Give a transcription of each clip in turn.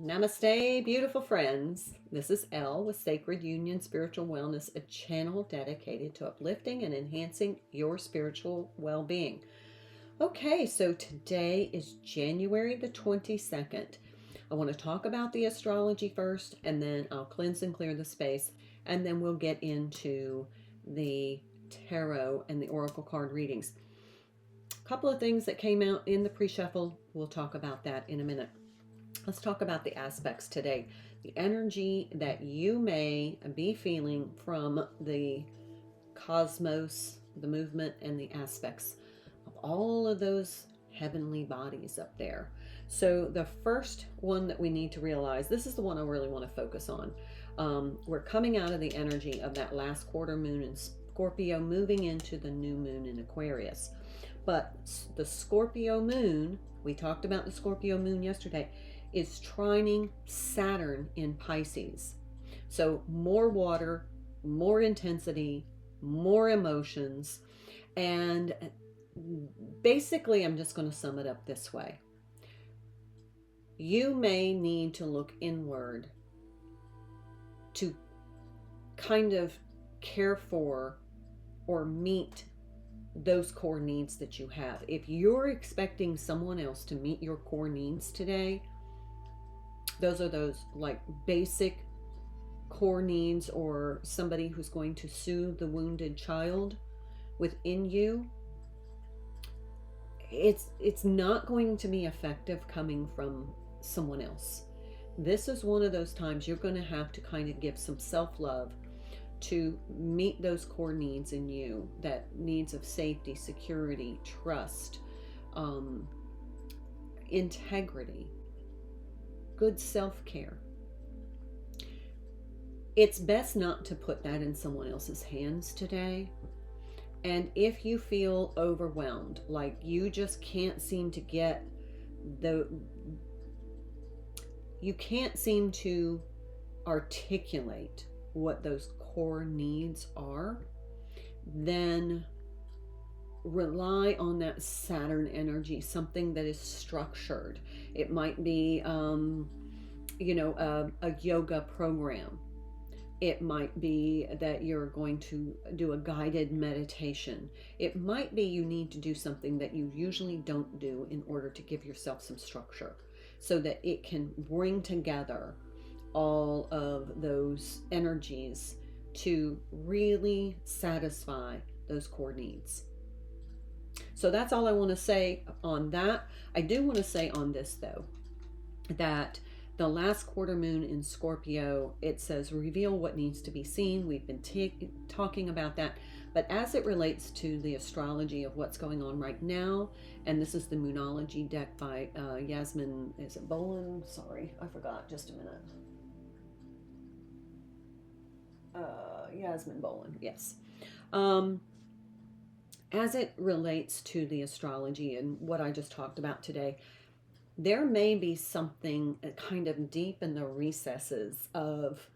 Namaste, beautiful friends. This is Elle with Sacred Union Spiritual Wellness, a channel dedicated to uplifting and enhancing your spiritual well being. Okay, so today is January the 22nd. I want to talk about the astrology first, and then I'll cleanse and clear the space, and then we'll get into the tarot and the oracle card readings. A couple of things that came out in the pre shuffle, we'll talk about that in a minute. Let's talk about the aspects today. The energy that you may be feeling from the cosmos, the movement, and the aspects of all of those heavenly bodies up there. So, the first one that we need to realize, this is the one I really want to focus on. We're coming out of the energy of that last quarter moon in Scorpio, moving into the new moon in Aquarius. But the Scorpio moon, we talked about the Scorpio moon yesterday, is trining Saturn in Pisces. So more water, more intensity, more emotions. And basically, I'm just going to sum it up this way. You may need to look inward to kind of care for or meet those core needs that you have. If you're expecting someone else to meet your core needs today, those are those like basic core needs, or somebody who's going to soothe the wounded child within you. It's not going to be effective coming from someone else. This is one of those times you're going to have to kind of give some self-love to meet those core needs in you, that needs of safety, security, trust, integrity, good self-care. It's best not to put that in someone else's hands today. And if you feel overwhelmed, like you just can't seem to get you can't seem to articulate what those core needs are, then rely on that Saturn energy, something that is structured. It might be, a yoga program. It might be that you're going to do a guided meditation. It might be you need to do something that you usually don't do in order to give yourself some structure so that it can bring together all of those energies to really satisfy those core needs. So that's all I want to say on that. I do want to say on this, though, that the last quarter moon in Scorpio, it says reveal what needs to be seen. We've been talking about that. But as it relates to the astrology of what's going on right now, and this is the Moonology deck by Yasmin, is it Bolin? Sorry, I forgot. Just a minute. Yasmin Bolin, yes. As it relates to the astrology and what I just talked about today, there may be something kind of deep in the recesses of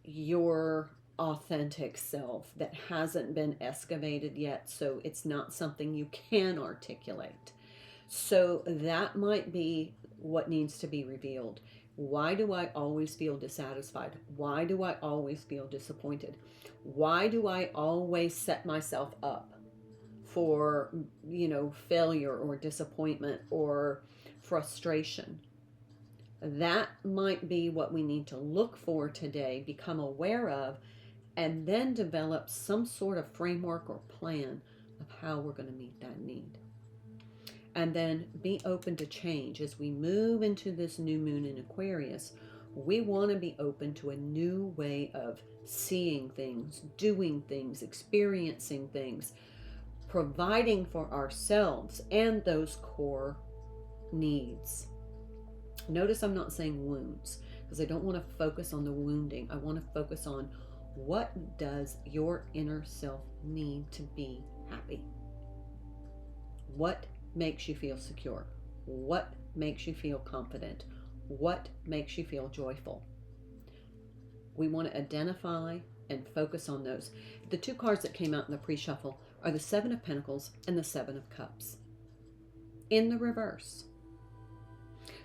your authentic self that hasn't been excavated yet, so it's not something you can articulate. So that might be what needs to be revealed. Why do I always feel dissatisfied? Why do I always feel disappointed? Why do I always set myself up for, failure or disappointment or frustration? That might be what we need to look for today, become aware of, and then develop some sort of framework or plan of how we're going to meet that need. And then be open to change. As we move into this new moon in Aquarius, we want to be open to a new way of seeing things, doing things, experiencing things, providing for ourselves and those core needs. Notice I'm not saying wounds, because I don't want to focus on the wounding. I want to focus on what does your inner self need to be happy? What makes you feel secure? What makes you feel confident? What makes you feel joyful? We want to identify and focus on those. The two cards that came out in the pre-shuffle are the Seven of Pentacles and the Seven of Cups in the reverse.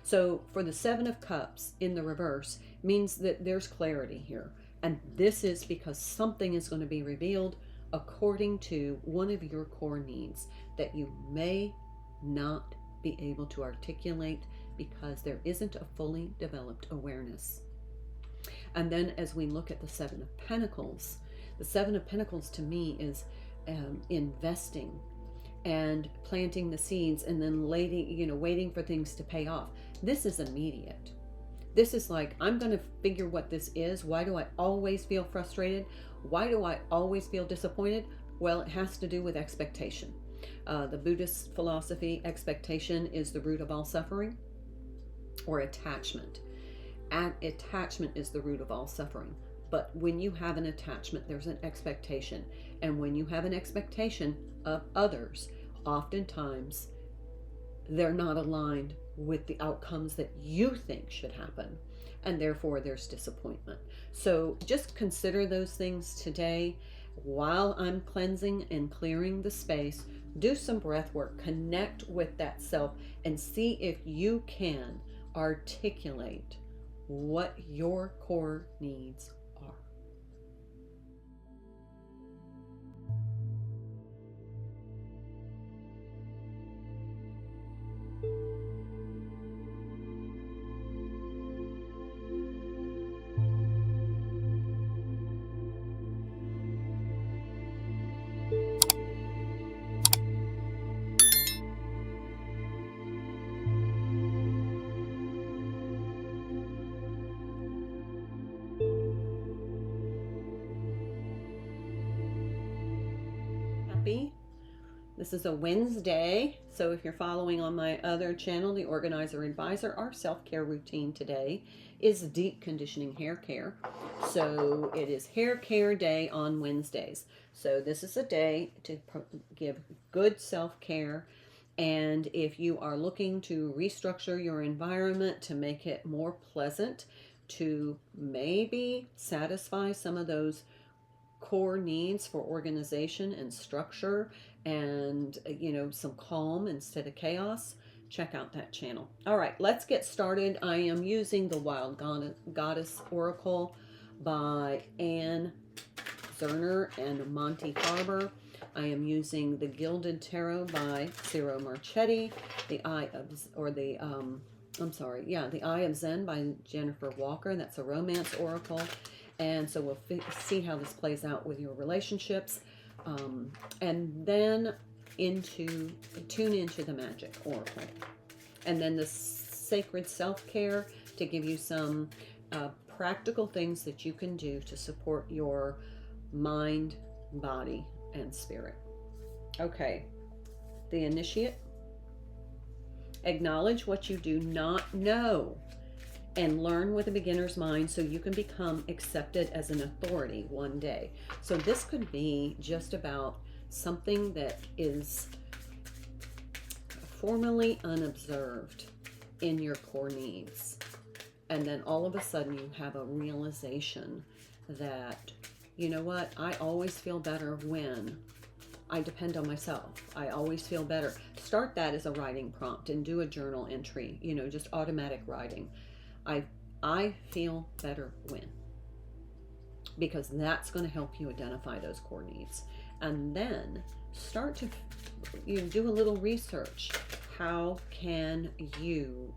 So for the Seven of Cups in the reverse means that there's clarity here. And this is because something is going to be revealed according to one of your core needs that you may not be able to articulate because there isn't a fully developed awareness. And then as we look at the Seven of Pentacles, the Seven of Pentacles to me is investing and planting the seeds and then waiting for things to pay off. This is immediate. This is like, I'm going to figure what this is. Why do I always feel frustrated? Why do I always feel disappointed? Well, it has to do with expectation. The Buddhist philosophy, expectation is the root of all suffering, or attachment. Attachment is the root of all suffering. But when you have an attachment, there's an expectation. And when you have an expectation of others, oftentimes they're not aligned with the outcomes that you think should happen. And therefore there's disappointment. So just consider those things today. While I'm cleansing and clearing the space, do some breath work, connect with that self, and see if you can articulate what your core needs are. Happy. This is a Wednesday, so if you're following on my other channel, The Organizer Advisor, our self-care routine today is deep conditioning hair care. So it is hair care day on Wednesdays. So this is a day to give good self-care. And if you are looking to restructure your environment to make it more pleasant, to maybe satisfy some of those core needs for organization and structure and some calm instead of chaos, check out that channel. All right, let's get started. I am using the Wild Goddess Oracle by Anne Zerner and Monty Farber. I am using the Gilded Tarot by Ciro Marchetti, the Eye of Zen by Jennifer Walker. That's a romance oracle. And so we'll see how this plays out with your relationships. And then tune into the Magic Oracle. And then the Sacred Self-Care to give you some practical things that you can do to support your mind, body, and spirit. Okay, the Initiate. Acknowledge what you do not know and learn with a beginner's mind so you can become accepted as an authority one day. So this could be just about something that is formerly unobserved in your core needs. And then all of a sudden you have a realization that, you know what, I always feel better when I depend on myself. I always feel better. Start that as a writing prompt and do a journal entry, just automatic writing. I feel better when, because that's going to help you identify those core needs. And then start to do a little research. How can you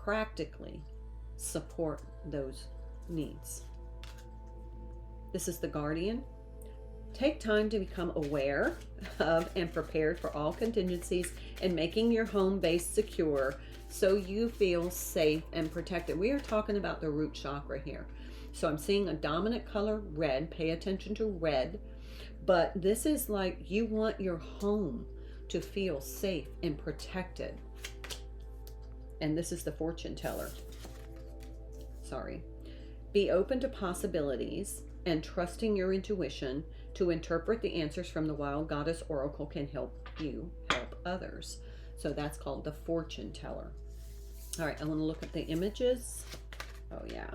practically support those needs? This is the Guardian. Take time to become aware of and prepared for all contingencies and making your home base secure so you feel safe and protected. We are talking about the root chakra here. So I'm seeing a dominant color, red. Pay attention to red. But this is like you want your home to feel safe and protected. And this is the Fortune Teller. Sorry. Be open to possibilities and trusting your intuition to interpret the answers from the Wild Goddess Oracle can help you help others. So that's called the Fortune Teller. All right, I want to look at the images. Oh, yeah.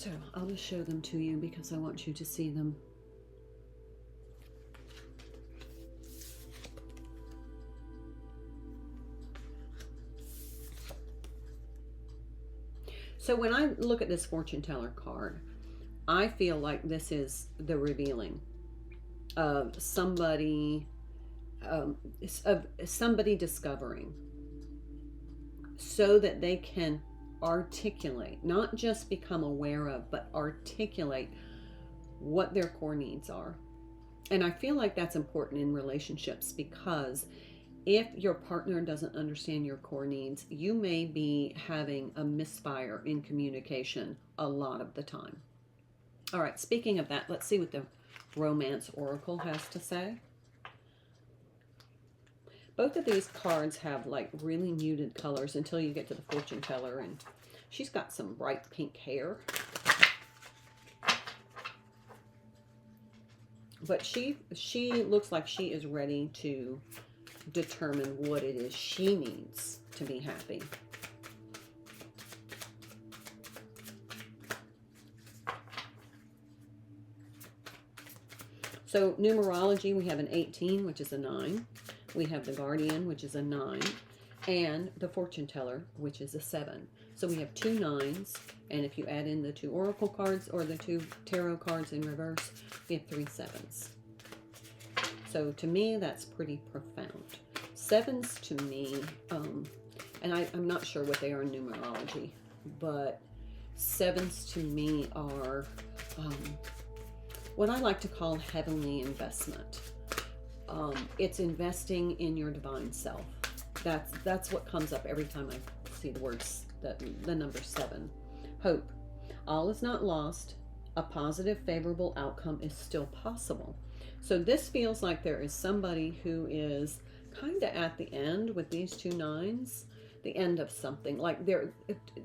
So I'll just show them to you because I want you to see them. So when I look at this fortune teller card, I feel like this is the revealing of somebody, of somebody discovering, so that they can articulate, not just become aware of, but articulate what their core needs are. And I feel like that's important in relationships, because if your partner doesn't understand your core needs, you may be having a misfire in communication a lot of the time. All right, speaking of that, let's see what the Romance Oracle has to say. Both of these cards have like really muted colors until you get to the fortune teller, and she's got some bright pink hair. But she looks like she is ready to determine what it is she needs to be happy. So numerology, we have an 18, which is a 9. We have the Guardian, which is a 9. And the Fortune Teller, which is a 7. So we have 2 9s. And if you add in the 2 Oracle cards or the 2 Tarot cards in reverse, we have 3 7s. So to me, that's pretty profound. 7s to me, and I'm not sure what they are in numerology, but 7s to me are what I like to call heavenly investment. It's investing in your divine self. That's what comes up every time I see the words, the number 7. Hope. All is not lost. A positive, favorable outcome is still possible. So this feels like there is somebody who is kind of at the end with these 2 9s, the end of something. Like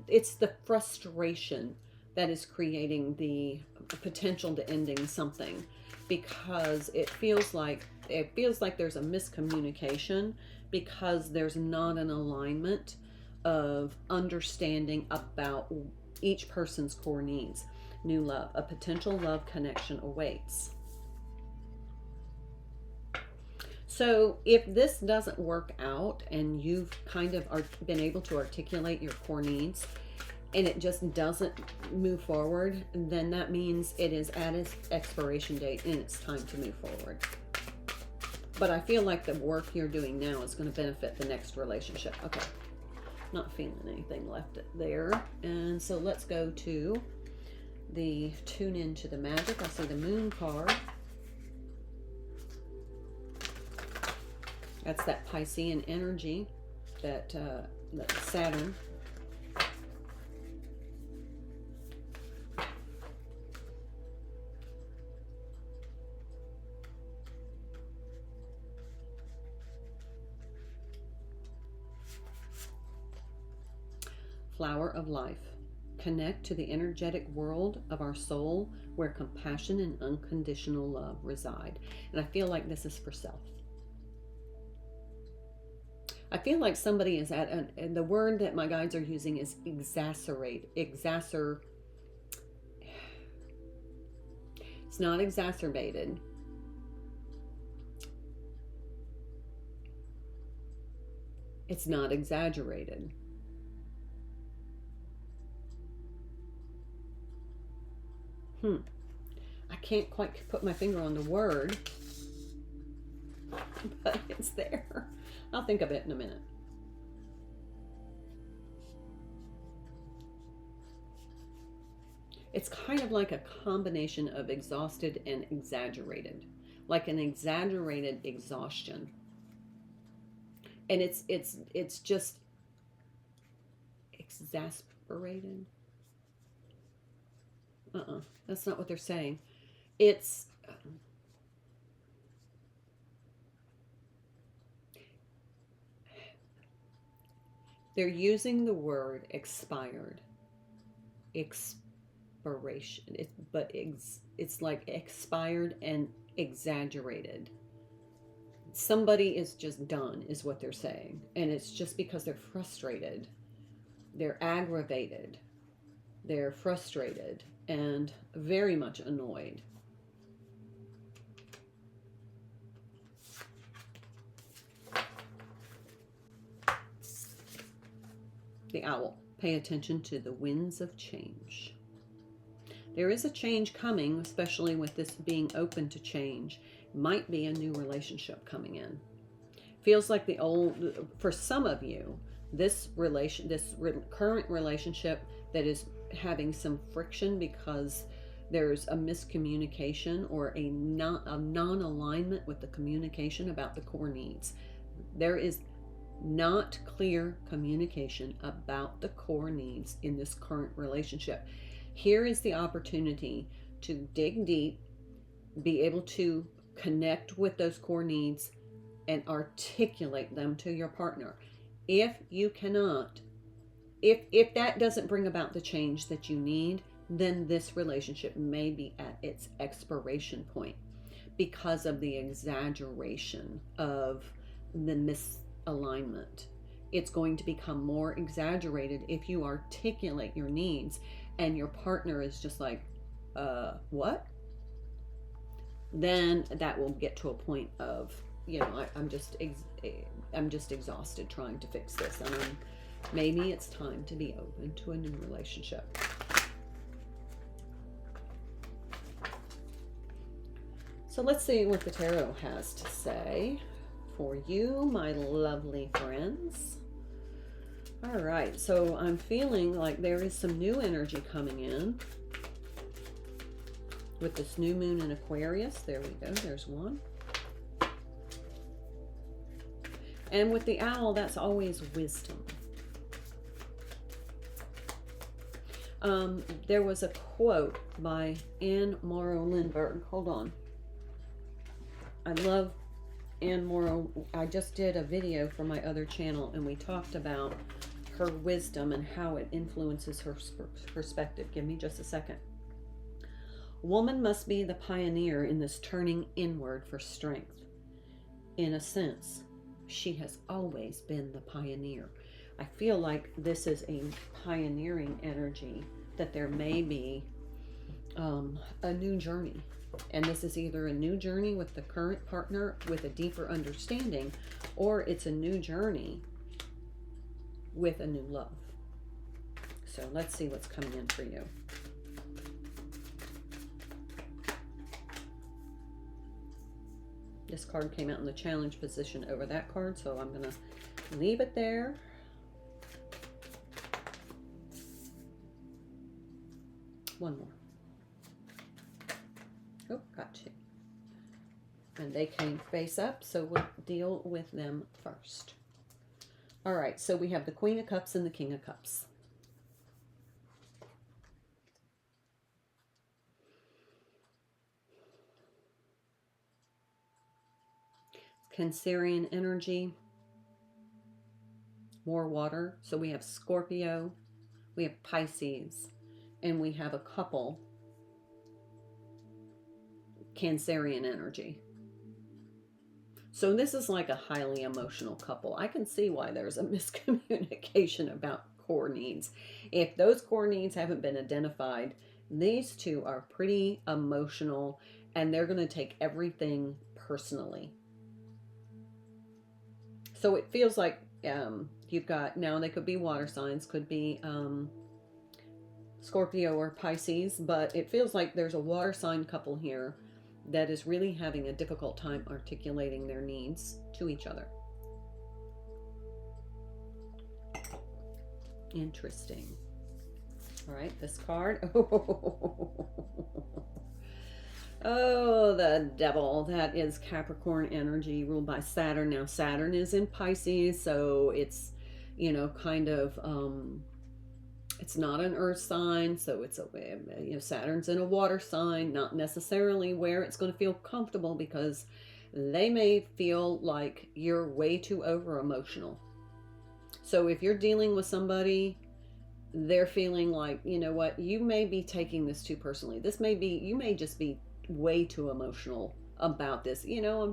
it's the frustration that is creating the potential to ending something, because it feels like there's a miscommunication, because there's not an alignment of understanding about each person's core needs. New love, a potential love connection awaits. So if this doesn't work out and you've kind of been able to articulate your core needs and it just doesn't move forward, then that means it is at its expiration date and it's time to move forward. But I feel like the work you're doing now is going to benefit the next relationship. Okay, not feeling anything left there. And so let's go to the tune into the magic. I see the Moon card. That's that Piscean energy, that Saturn. Flower of life. Connect to the energetic world of our soul where compassion and unconditional love reside. And I feel like this is for self. I feel like somebody is at, and the word that my guides are using is exacerbate. It's not exacerbated. It's not exaggerated. I can't quite put my finger on the word, but it's there. I'll think of it in a minute. It's kind of like a combination of exhausted and exaggerated, like an exaggerated exhaustion. And it's just exasperated. That's not what they're saying. It's they're using the word expired, expiration. It's like expired and exaggerated. Somebody is just done, is what they're saying, and it's just because they're frustrated, they're aggravated, they're frustrated. and very much annoyed. The Owl. Pay attention to the winds of change. There is a change coming, especially with this being open to change. Might be a new relationship coming in. Feels like the old, for some of you, this current relationship that is having some friction because there's a miscommunication or a non-alignment with the communication about the core needs. There is not clear communication about the core needs in this current relationship. Here is the opportunity to dig deep, be able to connect with those core needs and articulate them to your partner. If you cannot, if that doesn't bring about the change that you need, then this relationship may be at its expiration point because of the exaggeration of the misalignment. It's going to become more exaggerated if you articulate your needs and your partner is just like, what? Then that will get to a point of, I'm just exhausted trying to fix this, and maybe it's time to be open to a new relationship. So let's see what the tarot has to say for you, my lovely friends. All right, so I'm feeling like there is some new energy coming in with this new moon in Aquarius. There we go, there's one. And with the Owl, that's always wisdom. There was a quote by Anne Morrow Lindbergh. Hold on. I love Anne Morrow. I just did a video for my other channel, and we talked about her wisdom and how it influences her perspective. Give me just a second. Woman must be the pioneer in this turning inward for strength. In a sense, she has always been the pioneer. I feel like this is a pioneering energy, that there may be a new journey. And this is either a new journey with the current partner with a deeper understanding, or it's a new journey with a new love. So let's see what's coming in for you. This card came out in the challenge position over that card, so I'm going to leave it there. One more. Oh, got you. And they came face up, so we'll deal with them first. All right, so we have the Queen of Cups and the King of Cups. Cancerian energy, more water. So we have Scorpio, we have Pisces, and we have a couple Cancerian energy. So this is like a highly emotional couple. I can see why there's a miscommunication about core needs. If those core needs haven't been identified, these two are pretty emotional, and they're going to take everything personally. So it feels like you've got, now they could be water signs, could be Scorpio or Pisces, but it feels like there's a water sign couple here that is really having a difficult time articulating their needs to each other. Interesting. All right, this card. Oh, the Devil. That is Capricorn energy ruled by Saturn. Now, Saturn is in Pisces, so it's, kind of, it's not an earth sign, so it's Saturn's in a water sign, not necessarily where it's going to feel comfortable, because they may feel like you're way too over emotional. So if you're dealing with somebody, they're feeling like, you may be taking this too personally. You may just be way too emotional about this.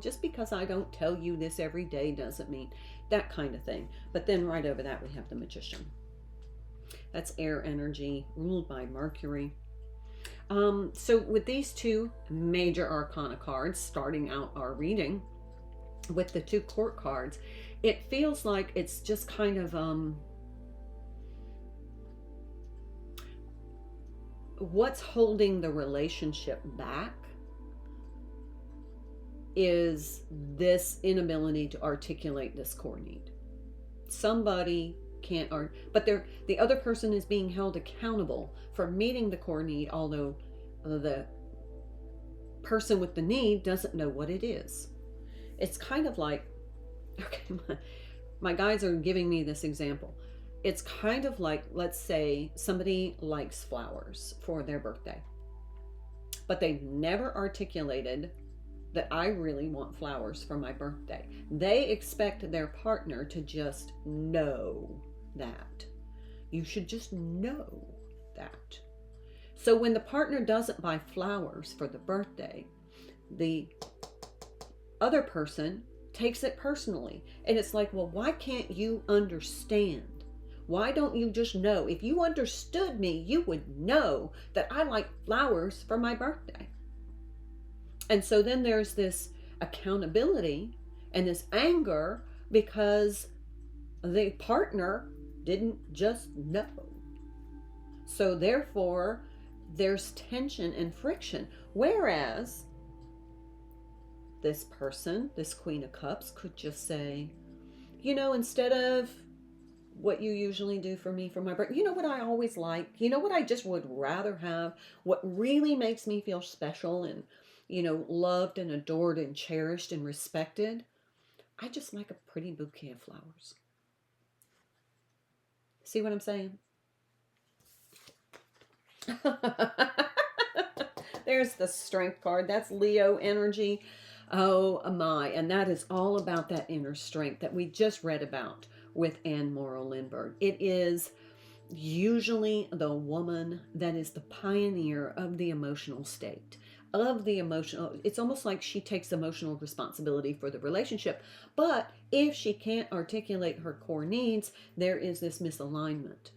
Just because I don't tell you this every day doesn't mean that kind of thing. But then right over that, we have the Magician. That's air energy ruled by Mercury. So with these two major arcana cards, starting out our reading with the two court cards, it feels like it's just kind of what's holding the relationship back is this inability to articulate this core need. Somebody can't but the other person is being held accountable for meeting the core need, although the person with the need doesn't know what it is. It's kind of like, okay, my guides are giving me this example. It's kind of like, let's say somebody likes flowers for their birthday, but they've never articulated that I really want flowers for my birthday. They expect their partner to just know that. You should just know that. So when the partner doesn't buy flowers for the birthday, the other person takes it personally. And it's like, well, why can't you understand? Why don't you just know? If you understood me, you would know that I like flowers for my birthday. And so then there's this accountability and this anger because the partner didn't just know. So therefore, there's tension and friction. Whereas this person, this Queen of Cups, could just say, you know, instead of what you usually do for me for my birthday, you know what I always like? You know what I just would rather have? What really makes me feel special and, you know, loved and adored and cherished and respected? I just like a pretty bouquet of flowers. See what I'm saying? There's the Strength card. That's Leo energy. Oh my. And that is all about that inner strength that we just read about with Anne Morrow Lindbergh. It is usually the woman that is the pioneer of the emotional state, of the emotional. It's almost like she takes emotional responsibility for the relationship. But if she can't articulate her core needs, there is this misalignment.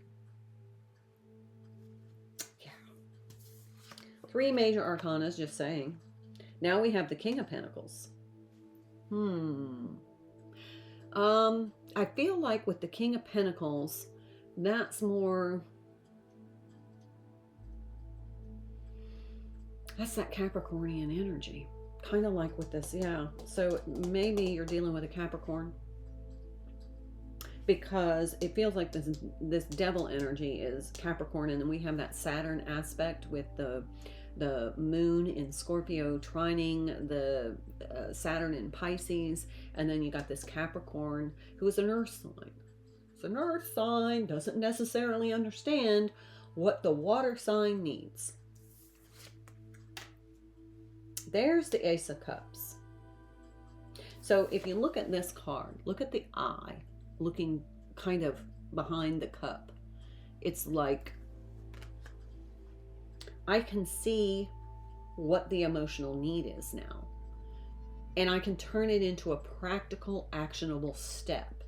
Yeah. Three major arcanas, just saying. Now we have the King of Pentacles. I feel like with the King of Pentacles, that's more, that's that Capricornian energy. Kind of like with this, yeah. So maybe you're dealing with a Capricorn, because it feels like this devil energy is Capricorn, and then we have that Saturn aspect with the moon in Scorpio trining the Saturn in Pisces, and then you got this Capricorn who is an earth sign. It's an earth sign, doesn't necessarily understand what the water sign needs. There's the Ace of Cups. So if you look at this card, look at the eye looking kind of behind the cup. It's like I can see what the emotional need is now, and I can turn it into a practical, actionable step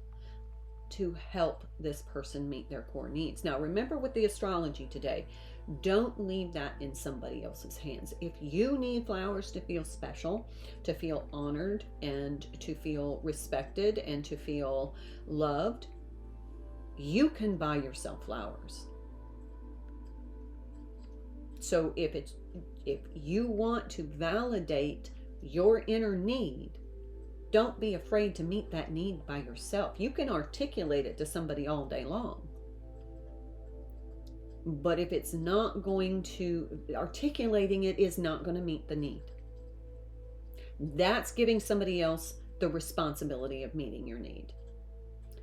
to help this person meet their core needs. Now, remember with the astrology today, don't leave that in somebody else's hands. If you need flowers to feel special, to feel honored, and to feel respected, and to feel loved, you can buy yourself flowers. So if you want to validate your inner need, don't be afraid to meet that need by yourself. You can articulate it to somebody all day long. But if it's not going to, articulating it is not going to meet the need. That's giving somebody else the responsibility of meeting your need.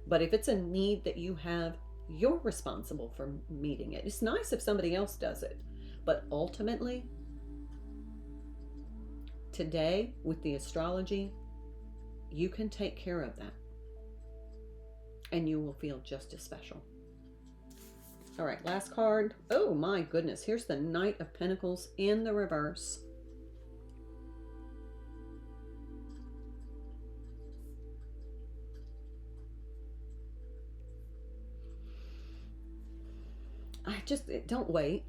But if it's a need that you have, you're responsible for meeting it. It's nice if somebody else does it. But ultimately, today with the astrology, you can take care of that. And you will feel just as special. All right, last card. Oh my goodness. Here's the Knight of Pentacles in the reverse. Don't wait.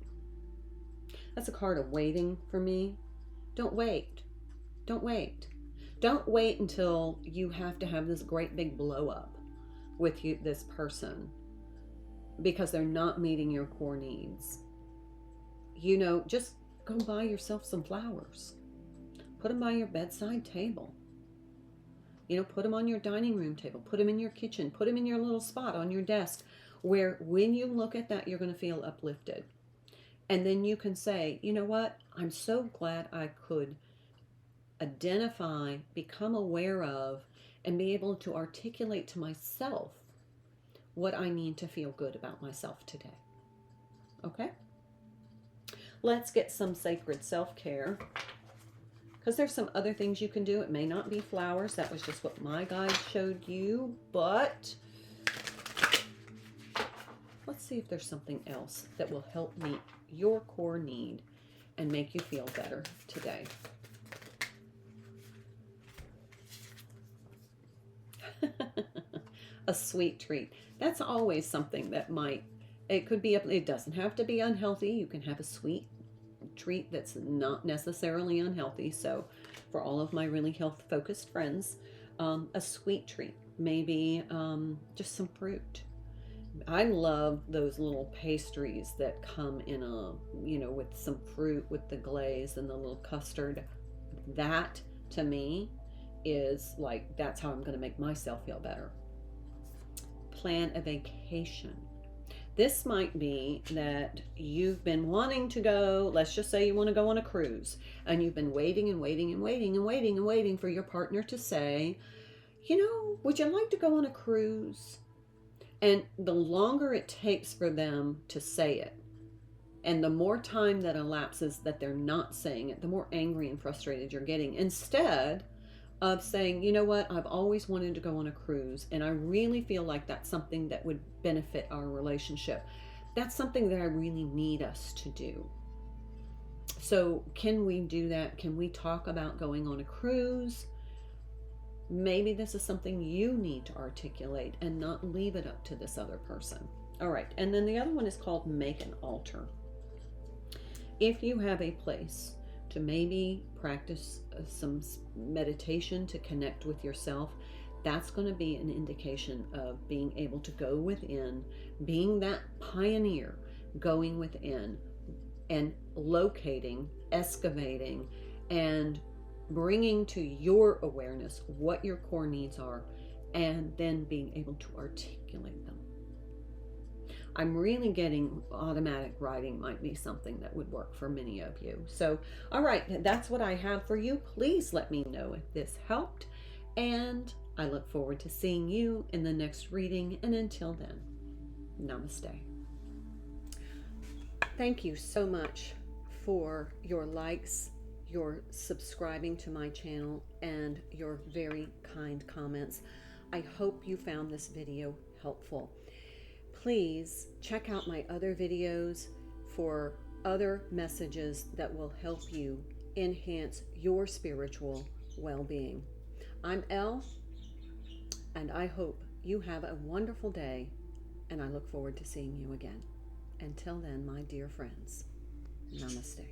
That's a card of waiting for me. Don't wait. Don't wait. Don't wait until you have to have this great big blow up with this person, because they're not meeting your core needs. Just go buy yourself some flowers. Put them by your bedside table. Put them on your dining room table. Put them in your kitchen. Put them in your little spot on your desk where when you look at that, you're going to feel uplifted. And then you can say, you know what? I'm so glad I could identify, become aware of, and be able to articulate to myself what I need to feel good about myself today. Okay? Let's get some sacred self-care, because there's some other things you can do. It may not be flowers. That was just what my guide showed you, but let's see if there's something else that will help meet your core need and make you feel better today. A sweet treat. That's always something that it doesn't have to be unhealthy. You can have a sweet treat that's not necessarily unhealthy. So for all of my really health focused friends, a sweet treat, maybe just some fruit. I love those little pastries that come in with some fruit, with the glaze and the little custard. That to me is like, that's how I'm going to make myself feel better. Plan a vacation. This might be that you've been wanting to go, let's just say you want to go on a cruise, and you've been waiting and waiting and waiting and waiting and waiting for your partner to say, would you like to go on a cruise? And the longer it takes for them to say it, and the more time that elapses that they're not saying it, the more angry and frustrated you're getting. Instead of saying, you know what, I've always wanted to go on a cruise, and I really feel like that's something that would benefit our relationship. That's something that I really need us to do. So can we do that? Can we talk about going on a cruise? Maybe this is something you need to articulate and not leave it up to this other person. All right. And then the other one is called make an altar. If you have a place to maybe practice some meditation to connect with yourself, that's going to be an indication of being able to go within, being that pioneer, going within and locating, excavating, and bringing to your awareness what your core needs are, and then being able to articulate them. I'm really getting automatic writing might be something that would work for many of you. So, all right, that's what I have for you. Please let me know if this helped, and I look forward to seeing you in the next reading. And until then, namaste. Thank you so much for your likes, your subscribing to my channel, and your very kind comments. I hope you found this video helpful. Please check out my other videos for other messages that will help you enhance your spiritual well-being. I'm Elle, and I hope you have a wonderful day, and I look forward to seeing you again. Until then, my dear friends, namaste.